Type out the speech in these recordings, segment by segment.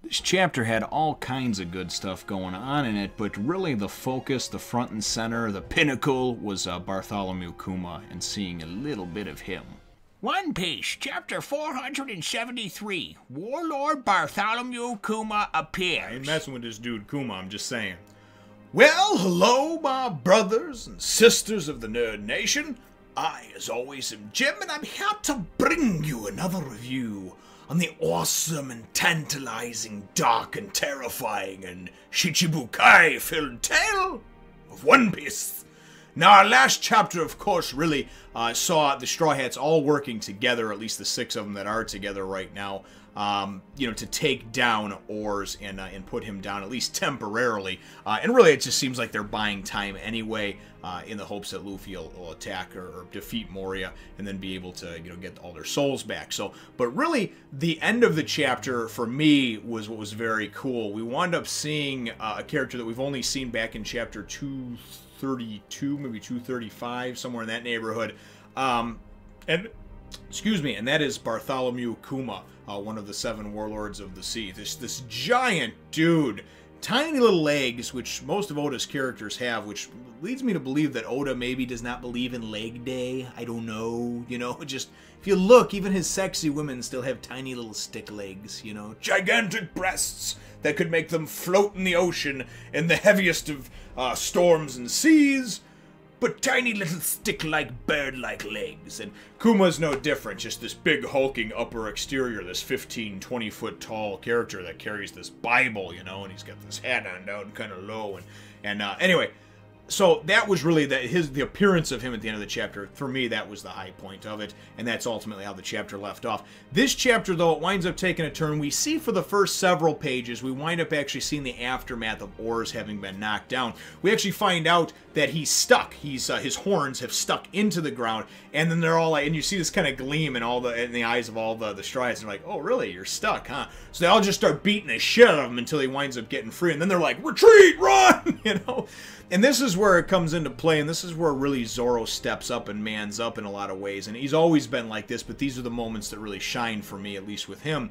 This chapter had all kinds of good stuff going on in it, but really the focus, the front and center, the pinnacle was Bartholomew Kuma and seeing a little bit of him. One Piece, Chapter 473, Warlord Bartholomew Kuma appears. I ain't messing with this dude Kuma, I'm just saying. Well, hello, my brothers and sisters of the Nerd Nation. I, as always, am Jim, and I'm here to bring you another review on the awesome and tantalizing, dark and terrifying and Shichibukai-filled tale of One Piece. Now, our last chapter, of course, really saw the Straw Hats all working together, at least the 6 of them that are together right now, to take down Oars and put him down, at least temporarily. And really, it just seems like they're buying time anyway, in the hopes that Luffy will attack or defeat Moria and then be able to, get all their souls back. So, but really, the end of the chapter, for me, was what was very cool. We wound up seeing a character that we've only seen back in chapter 232, maybe 235, somewhere in that neighborhood. And that is Bartholomew Kuma, one of the 7 warlords of the sea. This giant dude, tiny little legs, which most of Oda's characters have, which leads me to believe that Oda maybe does not believe in leg day. I don't know, just if you look, even his sexy women still have tiny little stick legs, gigantic breasts that could make them float in the ocean in the heaviest of storms and seas, but tiny little stick-like, bird-like legs. And Kuma's no different, just this big hulking upper exterior, this 15, 20-foot tall character that carries this Bible, and he's got this hat on down kind of low. And anyway, so that was really the appearance of him at the end of the chapter. For me, that was the high point of it, and that's ultimately how the chapter left off. This chapter, though, it winds up taking a turn. We see for the first several pages, we wind up actually seeing the aftermath of Oars having been knocked down. We actually find out that he's stuck. His horns have stuck into the ground, and then they're all like, and you see this kind of gleam in the eyes of all the Straw Hats, and they're like, oh, really? You're stuck, huh? So they all just start beating the shit out of him until he winds up getting free, and then they're like, retreat, run, And this is where it comes into play, and this is where really Zoro steps up and mans up in a lot of ways. And he's always been like this, but these are the moments that really shine for me, at least with him.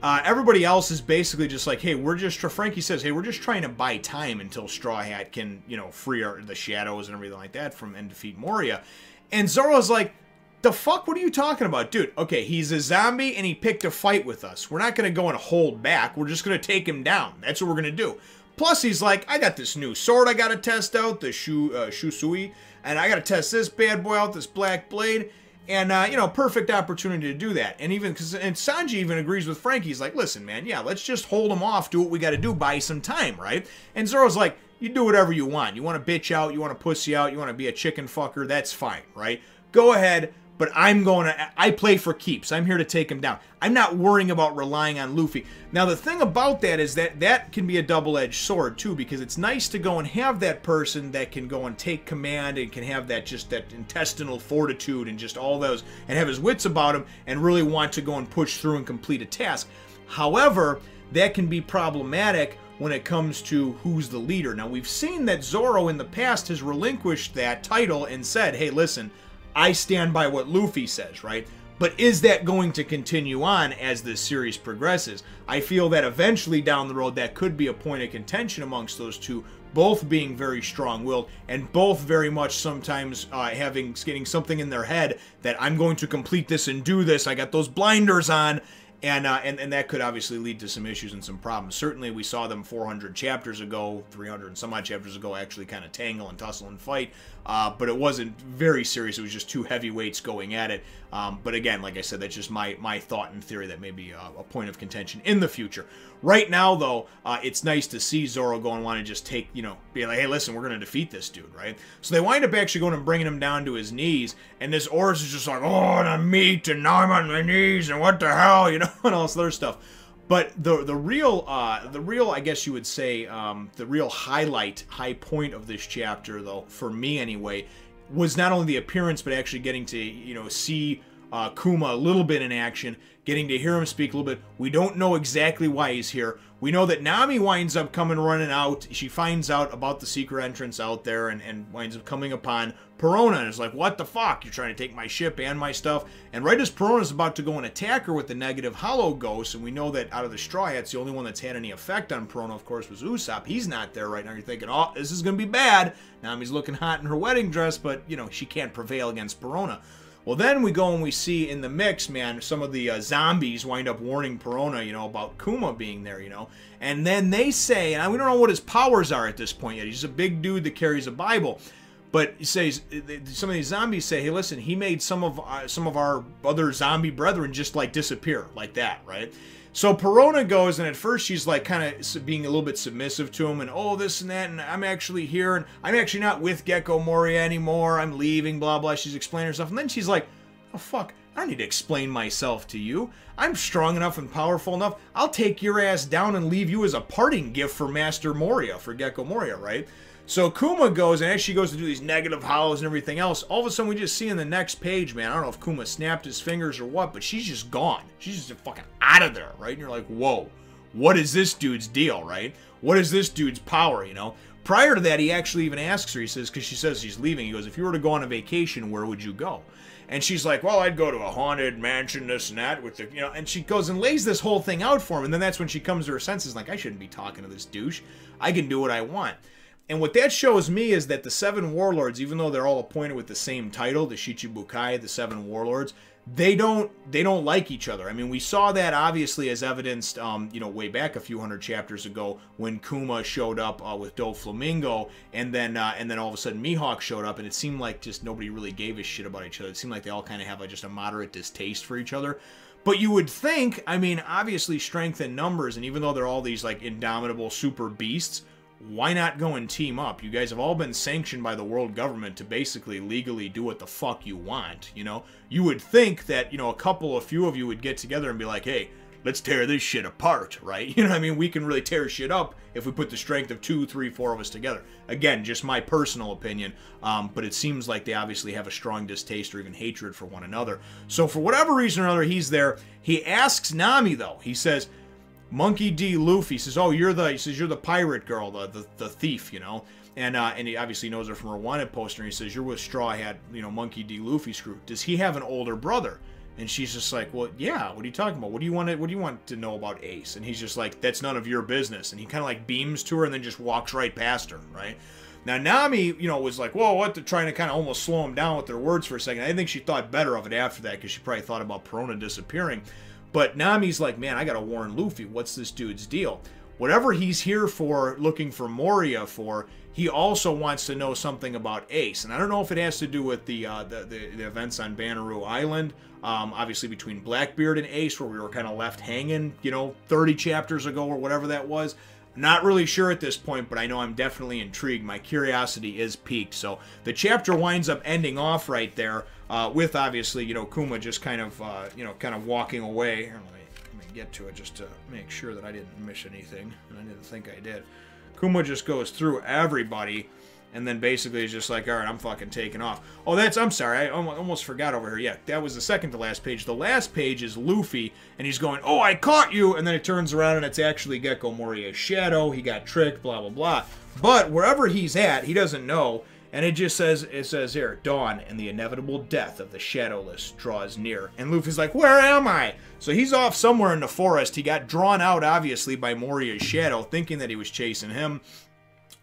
Everybody else is basically just like, hey, Frankie says, hey, we're just trying to buy time until Straw Hat can, free the shadows and everything like that and defeat Moria. And Zoro's like, the fuck? What are you talking about? Dude, okay, he's a zombie and he picked a fight with us. We're not going to go and hold back. We're just going to take him down. That's what we're going to do. Plus, he's like, I got this new sword I got to test out, the Shusui, and I got to test this bad boy out, this Black Blade, and, perfect opportunity to do that. And Sanji even agrees with Frankie. He's like, listen, man, yeah, let's just hold him off, do what we got to do, buy some time, right? And Zoro's like, you do whatever you want. You want to bitch out, you want to pussy out, you want to be a chicken fucker, that's fine, right? Go ahead. But I play for keeps. I'm here to take him down. I'm not worrying about relying on Luffy. Now, the thing about that is that can be a double-edged sword, too, because it's nice to go and have that person that can go and take command and can have that intestinal fortitude and just all those, and have his wits about him and really want to go and push through and complete a task. However, that can be problematic when it comes to who's the leader. Now, we've seen that Zoro in the past has relinquished that title and said, hey, listen, I stand by what Luffy says, right? But is that going to continue on as this series progresses? I feel that eventually down the road that could be a point of contention amongst those two, both being very strong-willed and both very much sometimes getting something in their head that I'm going to complete this and do this. I got those blinders on. And that could obviously lead to some issues and some problems. Certainly, we saw them 400 chapters ago, 300 and some odd chapters ago, actually kind of tangle and tussle and fight. But it wasn't very serious. It was just 2 heavyweights going at it. But again, like I said, that's just my thought and theory that may be a point of contention in the future. Right now, though, it's nice to see Zoro go and want to just take, be like, hey, listen, we're going to defeat this dude, right? So they wind up actually going and bringing him down to his knees, and this Oars is just like, oh, the meat, and now I'm on my knees, and what the hell, and all this other stuff. But the real, I guess you would say, the real high point of this chapter, though, for me anyway, was not only the appearance, but actually getting to, see Kuma a little bit in action, getting to hear him speak a little bit. We don't know exactly why he's here. We know that Nami winds up running out. She finds out about the secret entrance out there and winds up coming upon Perona and is like, what the fuck? You're trying to take my ship and my stuff. And right as Perona's about to go and attack her with the negative hollow ghost, and we know that out of the Straw Hats, the only one that's had any effect on Perona, of course, was Usopp. He's not there right now. You're thinking, oh, this is going to be bad. Nami's looking hot in her wedding dress, but, you know, she can't prevail against Perona. Well, then we go and we see in the mix, man, some of the zombies wind up warning Perona, you know, about Kuma being there, you know. And then they say, and we don't know what his powers are at this point yet. He's a big dude that carries a Bible. But he says, some of these zombies say, hey, listen, he made some of our other zombie brethren just, like, disappear like that, right? So Perona goes, and at first she's like kind of being a little bit submissive to him, and oh, this and that, and I'm actually here, and I'm actually not with Gecko Moria anymore, I'm leaving, blah, blah. She's explaining herself, and then she's like, oh, fuck, I don't need to explain myself to you. I'm strong enough and powerful enough. I'll take your ass down and leave you as a parting gift for Master Moria, for Gecko Moria, right? So Kuma goes, and as she goes to do these negative hollows and everything else, all of a sudden we just see in the next page, man, I don't know if Kuma snapped his fingers or what, but she's just gone. She's just fucking out of there, right? And you're like, whoa, what is this dude's deal, right? What is this dude's power, you know? Prior to that, he actually even asks her, he says, because she says she's leaving, he goes, if you were to go on a vacation, where would you go? And she's like, well, I'd go to a haunted mansion, this and that, with the, you know, and she goes and lays this whole thing out for him, and then that's when she comes to her senses, like, I shouldn't be talking to this douche. I can do what I want. And what that shows me is that the 7 warlords, even though they're all appointed with the same title, the Shichibukai, the 7 warlords, they don't like each other. I mean, we saw that obviously as evidenced, you know, way back a few hundred chapters ago when Kuma showed up with Doflamingo, and then all of a sudden Mihawk showed up, and it seemed like just nobody really gave a shit about each other. It seemed like they all kind of have just a moderate distaste for each other. But you would think, I mean, obviously strength in numbers, and even though they're all these like indomitable super beasts, why not go and team up? You guys have all been sanctioned by the world government to basically legally do what the fuck you want, you know? You would think that, you know, a few of you would get together and be like, hey, let's tear this shit apart, right? You know what I mean? We can really tear shit up if we put the strength of 2, 3, 4 of us together. Again, just my personal opinion, but it seems like they obviously have a strong distaste or even hatred for one another. So for whatever reason or other, he's there. He asks Nami, though. He says, Monkey D. Luffy says, "Oh, you're the pirate girl, the thief, you know." And he obviously knows her from her wanted poster. And he says, "You're with Straw Hat, you know, Monkey D. Luffy's crew. Does he have an older brother?" And she's just like, "Well, yeah. What are you talking about? What do you want to know about Ace?" And he's just like, "That's none of your business." And he kind of like beams to her and then just walks right past her, right? Now Nami, you know, was like, "Whoa, what?" They're trying to kind of almost slow him down with their words for a second. I think she thought better of it after that because she probably thought about Perona disappearing. But Nami's like, man, I gotta warn Luffy. What's this dude's deal? Whatever he's here for, looking for Moria for, he also wants to know something about Ace. And I don't know if it has to do with the events on Banaru Island, obviously between Blackbeard and Ace, where we were kind of left hanging, you know, 30 chapters ago or whatever that was. Not really sure at this point, but I know I'm definitely intrigued. My curiosity is piqued. So the chapter winds up ending off right there with, obviously, you know, Kuma just kind of, you know, kind of walking away. Here, let me get to it just to make sure that I didn't miss anything, and I didn't think I did. Kuma just goes through everybody, and then basically is just like, all right, I'm fucking taking off. Oh, I'm sorry, I almost forgot over here. Yeah, that was the second to last page. The last page is Luffy, and he's going, oh, I caught you, and then it turns around, and it's actually Gecko Moria's shadow. He got tricked, blah, blah, blah. But wherever he's at, he doesn't know, and it says here, dawn and the inevitable death of the Shadowless draws near. And Luffy's like, where am I? So he's off somewhere in the forest. He got drawn out, obviously, by Moria's shadow, thinking that he was chasing him.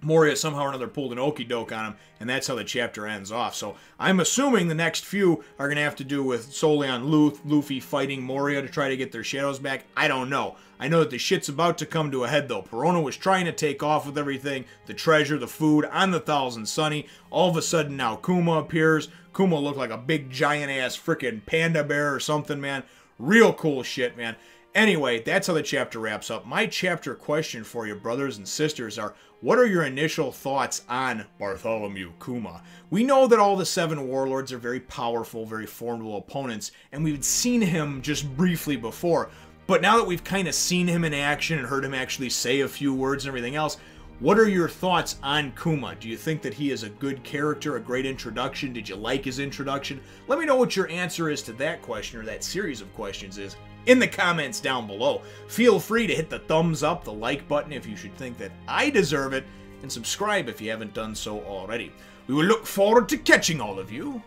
Moria somehow or another pulled an okie doke on him, and that's how the chapter ends off. So I'm assuming the next few are going to have to do with solely on Luffy fighting Moria to try to get their shadows back. I don't know. I know that the shit's about to come to a head, though. Perona was trying to take off with everything, the treasure, the food, on the Thousand Sunny. All of a sudden now Kuma appears. Kuma looked like a big giant-ass freaking panda bear or something, man. Real cool shit, man. Anyway, that's how the chapter wraps up. My chapter question for you, brothers and sisters, are what are your initial thoughts on Bartholomew Kuma? We know that all the 7 warlords are very powerful, very formidable opponents, and we've seen him just briefly before. But now that we've kind of seen him in action and heard him actually say a few words and everything else, What are your thoughts on Kuma? Do you think that he is a good character, a great introduction? Did you like his introduction? Let me know what your answer is to that question, or that series of questions is, in the comments down below. Feel free to hit the thumbs up, the like button if you should think that I deserve it, and subscribe if you haven't done so already. We will look forward to catching all of you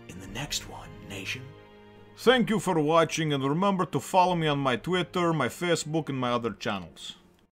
in the next one, Nation. Thank you for watching, and remember to follow me on my Twitter, my Facebook, and my other channels.